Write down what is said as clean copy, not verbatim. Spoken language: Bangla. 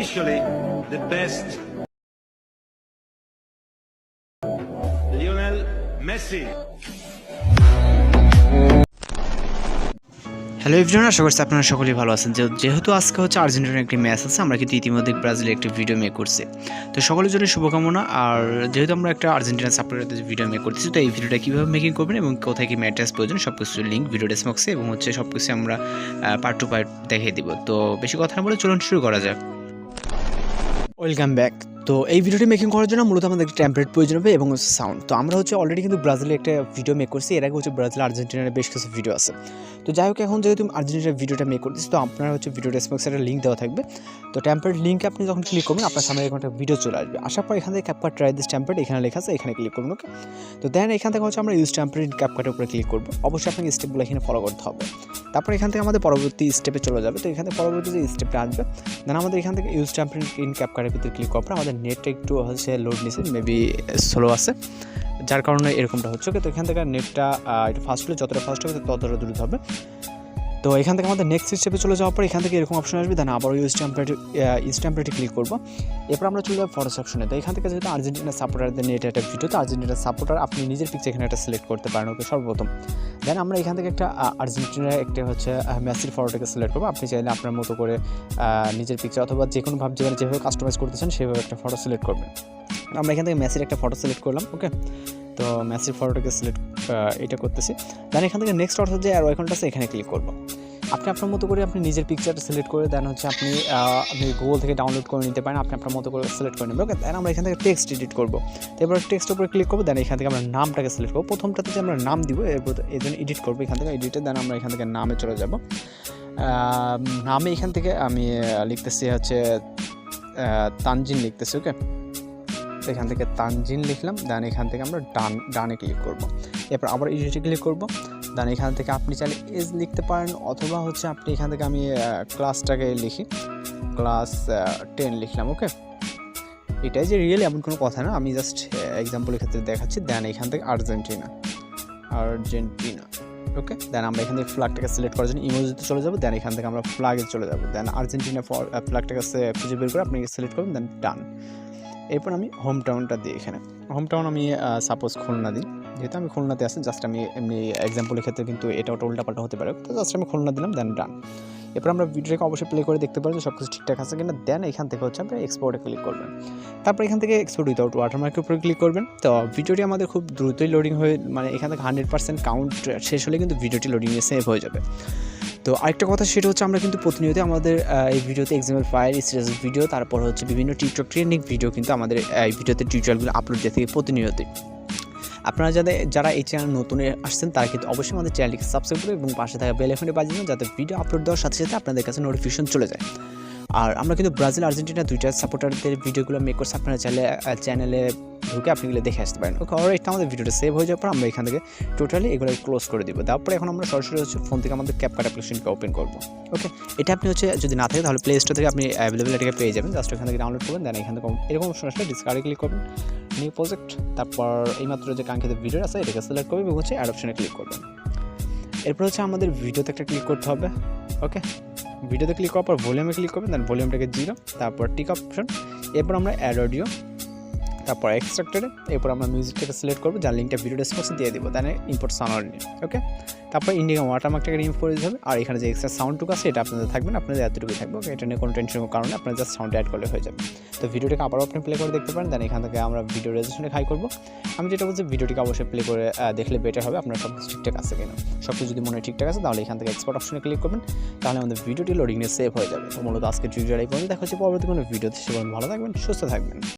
officially the best, Lionel Messi. Hello everyone, আশা করছি আপনারা সকলেই ভালো আছেন। যেহেতু আজকে হচ্ছে আর্জেন্টিনার একটি ম্যাচ আছে, আমরা কিন্তু ইতিমধ্যে ব্রাজিলের একটি ভিডিও মেক করছি। তো সকলের জন্য শুভকামনা। আর যেহেতু আমরা একটা আর্জেন্টিনা সাপোর্টারদের ভিডিও মেক করতেছি, তো এই ভিডিওটা কীভাবে মেকিং করবেন এবং কোথায় কি ম্যাট্রেস প্রয়োজন সব কিছুর লিঙ্ক ভিডিও ডেসক্রিপশনে এবং হচ্ছে সব কিছু আমরা পার্ট টু পার্ট দেখিয়ে দিব। তো বেশি কথা না বলে চলুন শুরু করা যাক। Welcome back. তো এই ভিডিওটি মেকিং করার জন্য মূলত আমাদের একটা টেমপ্লেট প্রয়োজন হবে এবং সাউন্ড। তো আমরা হচ্ছে অলরেডি কিন্তু ব্রাজিলের একটা ভিডিও মেক করছি, এর আগে হচ্ছে ব্রাজিল আর্জেন্টিনার বেশ কিছু ভিডিও আছে। তো যাই হোক, এখন যেহেতু আর্জেন্টিনার ভিডিওটা মেক করতেছি, তো আপনারা হচ্ছে ভিডিও ডেসক্রিপশনে একটা লিঙ্ক দেওয়া থাকবে। তো টেমপ্লেট লিঙ্কে আপনি যখন ক্লিক করবেন, আপনার সামনে এরকম একটা ভিডিও চলে আসবে। আসার পর এখান থেকে CapCut ট্রাই দিস টেমপ্লেট এখানে লেখা আছে, এখানে ক্লিক করুন। ওকে, তো দেন এখান থেকে হচ্ছে আমরা ইউজ টেমপ্লেট ইন CapCut-এর উপরে ক্লিক করবো। অবশ্যই আপনাকে স্টেপগুলো এখানে ফলো করতে হবে। তারপর এখান থেকে আমাদের পরবর্তী স্টেপে চলে যাবে। তো এখানে পরবর্তী যে স্টেপটা আসবে, দেন আমাদের এখান থেকে ইউজ টেমপ্লেট ইন CapCut-এর ভিতরে ক্লিক করার পর আমাদের নেটটা একটু হচ্ছে লোড নিচ্ছে, মেবি স্লো আছে, যার কারণে এরকমটা হচ্ছে। ওকে, তো এখান থেকে নেটটা একটু ফাস্ট হলে যতটা ফাস্ট হবে ততটা দ্রুত হবে। তো এখান থেকে আমাদের নেক্সট স্টেপে চলে যাওয়ার পর এখান থেকে এরকম অপশন আসবে, দেন আবার ইউজ টেমপ্লেটে ক্লিক করবো। এরপর আমরা চলে যাবো ফটোস অপশনে। তো এখান থেকে যেহেতু আর্জেন্টিনার সাপোর্টারদের নেট একটা ভিডিও, তো আর্জেন্টিনার সাপোর্টার আপনি নিজের পিকচার এখানে একটা সিলেক্ট করতে পারেন। ওকে, সর্বপ্রথম দেন আমরা এখান থেকে একটা আর্জেন্টিনার একটা হচ্ছে মেসির ফটোটাকে সিলেক্ট করবো। আপনি চাইলে আপনার মতো করে নিজের পিকচার অথবা যে কোনো ভাব যেভাবে কাস্টমাইজ করতে চান সেভাবে একটা ফটো সিলেক্ট করবেন। আমরা এখান থেকে মেসির একটা ফটো সিলেক্ট করলাম। ওকে, তো মেসির ফটোটাকে সিলেক্ট এটা করতেছি। দেন এখান থেকে নেক্সট অর্থাৎ যে অ্যারো আইকনটা আছে এখানে ক্লিক করবো। আপনি আপনার মতো করে আপনি নিজের পিকচারটা সিলেক্ট করে দেন হচ্ছে আপনি গুগল থেকে ডাউনলোড করে নিতে পারেন, আপনি আপনার মতো করে সিলেক্ট করে নেবেন। ওকে, দেন আমরা এখান থেকে টেক্সট এডিট করবো। এরপর টেক্সটের উপরে ক্লিক করবো। দেন এখান থেকে আমরা নামটাকে সিলেক্ট করবো। প্রথমটাতে যে আমরা নাম দিব, এরপর এই জন্য এডিট করবো এখান থেকে এডিটে। দেন আমরা এখান থেকে নামে চলে যাব। নামে এখান থেকে আমি লিখতেছি হচ্ছে তানজিন লিখতেছি। ওকে, এখান থেকে তানজিন লিখলাম। দেন এখান থেকে আমরা ডানে ক্লিক করবো। এরপর আবার এডিটে ক্লিক করবো। দেন এখান থেকে আপনি চাইলে এজ লিখতে পারেন, অথবা হচ্ছে আপনি এখান থেকে আমি ক্লাসটাকে লিখি, ক্লাস 10 লিখলাম। ওকে, এটাই যে রিয়েল এমন কোনো কথা না, আমি জাস্ট এক্সাম্পলের ক্ষেত্রে দেখাচ্ছি। দেন এখান থেকে আর্জেন্টিনা। ওকে, দেন আমরা এখান থেকে ফ্ল্যাগটাকে সিলেক্ট করার জন্য ইমোজিতে চলে যাবো। দেন এখান থেকে আমরা ফ্ল্যাগে চলে যাবো। দেন আর্জেন্টিনা ফ্ল্যাগটাকে খুঁজে বের করে আপনি সিলেক্ট করবেন, দেন ডান। এরপর আমি হোম টাউনটা দিই। এখানে হোম টাউন আমি সাপোজ খুলনা দিই, যেহেতু আমি খুলনাতে আছি। জাস্ট আমি এমনি এক্সাম্পলের ক্ষেত্রে কিন্তু এটাও উল্টাপাল্টা হতে পারে, তো জাস্ট আমি খুলনা দিলাম, দেন ডান। এরপর আমরা ভিডিওটাকে অবশ্যই প্লে করে দেখতে পারি যে সব কিছু ঠিকঠাক আছে কিনা। দেন এখান থেকে হচ্ছে আপনি এক্সপোর্টে ক্লিক করবেন। তারপর এখান থেকে এক্সপোর্ট উইথাউট ওয়াটারমার্কের উপরে ক্লিক করবেন। তো ভিডিওটি আমাদের খুব দ্রুতই লোডিং হয়ে, মানে এখান থেকে 100% কাউন্ট শেষ হলে কিন্তু ভিডিওটি লোডিংয়ে সেভ হয়ে যাবে। তো আরেকটা কথা সেটা হচ্ছে আমরা কিন্তু প্রতিনিয়ত আমাদের এই ভিডিওতে এক্সাম্পল ফাইল সিরিজ ভিডিও, তারপর হচ্ছে বিভিন্ন টিকটক ট্রেন্ডিং ভিডিও কিন্তু আমাদের এই ভিডিওতে টিউটোরিয়ালগুলো আপলোড দিয়ে থাকে প্রতিনিয়তই। আপনারা যারা এই চ্যানেল নতুন আসছেন তারা কিন্তু অবশ্যই আমাদের চ্যানেলটিকে সাবস্ক্রাইব করবেন এবং পাশে থাকা বেল আইকনটি বাজিয়ে দিন, যাতে ভিডিও আপলোড দেওয়ার সাথে সাথে আপনাদের কাছে নোটিফিকেশন চলে যায়। আর আমরা কিন্তু ব্রাজিল আর্জেন্টিনা দুইটা সাপোর্টারদের ভিডিওগুলো মেক করছি, আপনারা চাইলে চ্যানেলে ঢুকে আপনি এগুলো দেখে আসতে পারেন। ওকে, এটা আমাদের ভিডিওটা সেভ হয়ে যাওয়ার পর আমরা এখান থেকে টোটালি এগুলো ক্লোজ করে দিব। তারপরে এখন আমরা সরাসরি হচ্ছে ফোন থেকে আমাদের CapCut অ্যাপ্লিকেশনকে ওপেন করবো। ওকে, এটা আপনি হচ্ছে যদি না থাকে তাহলে প্লে স্টোর থেকে আপনি অ্যাভেলেবল এটাকে পেয়ে যাবেন। জাস্ট এখান থেকে ডাউনলোড করবেন। দেন এখান থেকে এরকম অপশন আসলে ডিসকার্ডে ক্লিক করবেন, নিউ প্রজেক্ট, তারপর এইমাত্র যে কাঙ্ক্ষিত ভিডিও আছে এটাকে সিলেক্ট করবেন এবং হচ্ছে অ্যাড অপশনে ক্লিক করবেন। এরপর হচ্ছে আমাদের ভিডিওতে একটা ক্লিক করতে হবে। ওকে, ভিডিওতে ক্লিক করার পর ভলিউমে ক্লিক করবেন, দেন ভলিউমটাকে 0, তারপর টিক অপশন, এরপর আমরা অ্যাড অডিও, তারপর এক্সট্রাক্টেড, এরপর আমরা মিউজিকটাকে সিলেক্ট করবো, যার লিঙ্কটা ভিডিও ডেসক্রিপশনে দিয়ে দেবো। দেন ইম্পোর্ট সাউন্ড নিয়ে। ওকে, তারপর ইন্ডিয়ান ওয়াটারমার্কটাকে রিমুভ করে দিতে হবে। আর এখানে যে এক্সট্রা সাউন্ডটুকু আছে এটা আপনাদের থাকবেন, আপনাদের এতটুকুই থাকবে। ওকে, এটা নিয়ে কোনো টেনশনের কারণে আপনারা জাস্ট সাউন্ড অ্যাড করলে হয়ে যাবে। তো ভিডিওটাকে আবারও আপনি প্লে করে দেখতে পারেন। দেন এখান থেকে আমরা ভিডিও রেজিস্ট্রেশনে হাই করবো। আমি যেটা বলছি ভিডিওটিকে অবশ্যই প্লে করে দেখলে বেটার হবে, আপনার সব কিছু ঠিকঠাক আছে কিনা। সব কিছু যদি মনে হয় ঠিকঠাক আছে তাহলে এখান থেকে এক্সপোর্ট অপশনে ক্লিক করবেন, তাহলে আমাদের ভিডিওটি লোডিংয়ে সেভ হয়ে যাবে। তো মূলত আজকে টিউটোরিয়াল এই পর্যন্ত, দেখা হচ্ছে পরবর্তী কোনো ভিডিওতে। সে ভালো থাকবেন, সুস্থ থাকবেন।